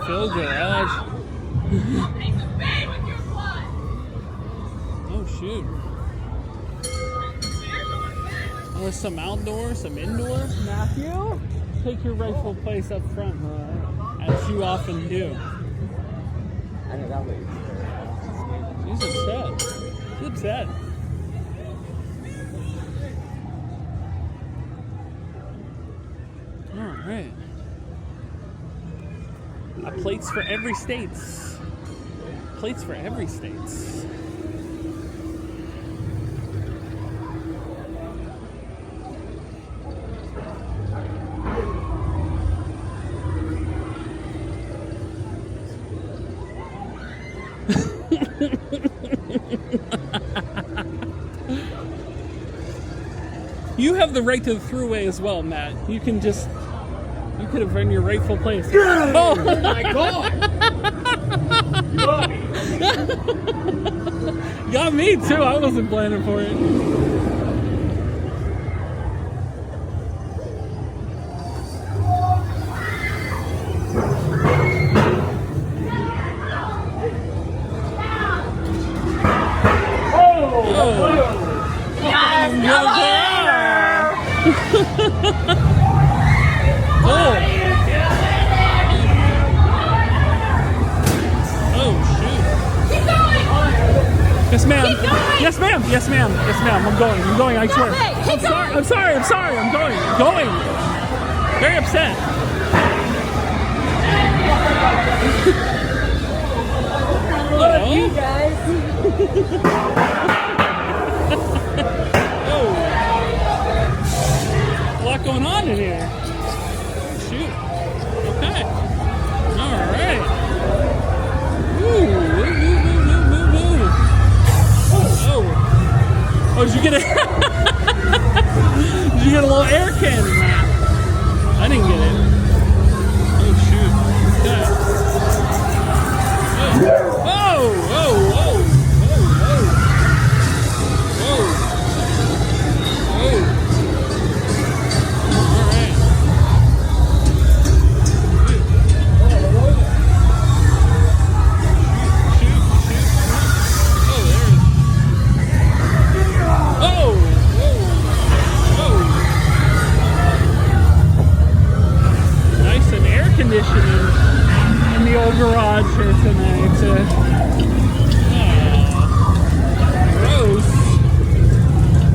fill garage. Oh shoot. Oh, there's some outdoor, some indoor. Matthew, take your rightful place up front, as you often do. I know that way. He's upset. He's upset. All right. Plates for every states. Plates for every states. You have the right to the throughway as well, Matt. You can just... You could have earned your rightful place. Oh my god! You got me! Got me too, I wasn't planning for it. Yes, ma'am. Yes, ma'am. Yes, ma'am. Yes, ma'am. I'm going. I swear. I'm sorry. I'm going. Very upset. Hello. You guys. Oh. A lot going on in here. Shoot. Okay. All right. Ooh. Oh, did you get a did you get a little air cannon, Matt? I didn't get it. Oh shoot. Okay. Whoa. Alright. Conditioning in the old garage here tonight. Gross.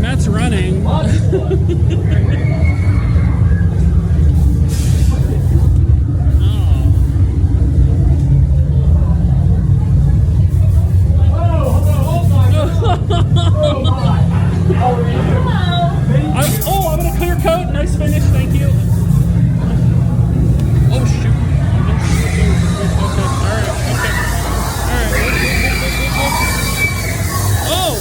Matt's running. I'm gonna clear coat. Nice finish, thank you. Oh shoot. Oh!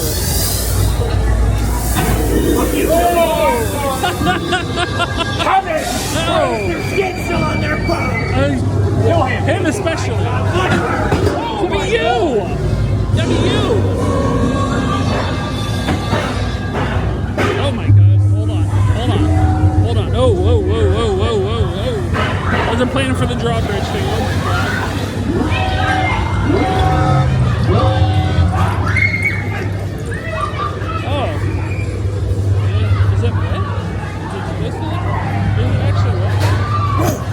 Come in! There's shit still on their boat! Him especially. That'd be you! Oh my god. Hold on. Oh, whoa. Wasn't planning for the drawbridge thing. Oh my god. Oh. Is it wet? Is it actually wet?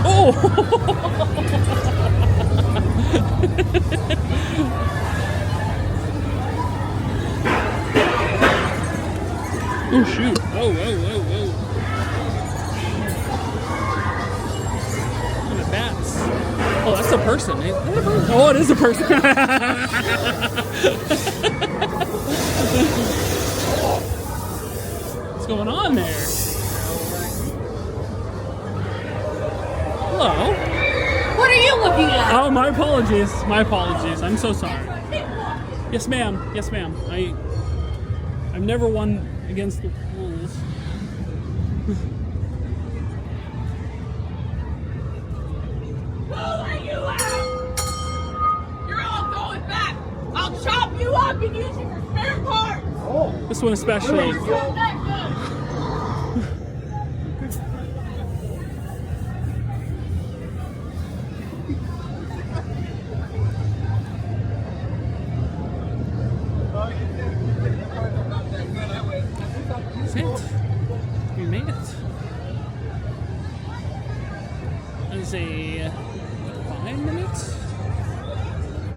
Oh! Oh shoot. Whoa. Bats. Oh, that's a person. Oh, it is a person. What's going on there? Hello? What are you looking at? Oh, my apologies. I'm so sorry. Yes, ma'am. I've never won against the rules. Been using for spare parts. Oh. This one especially. is it. We made it. That is a 5 minutes.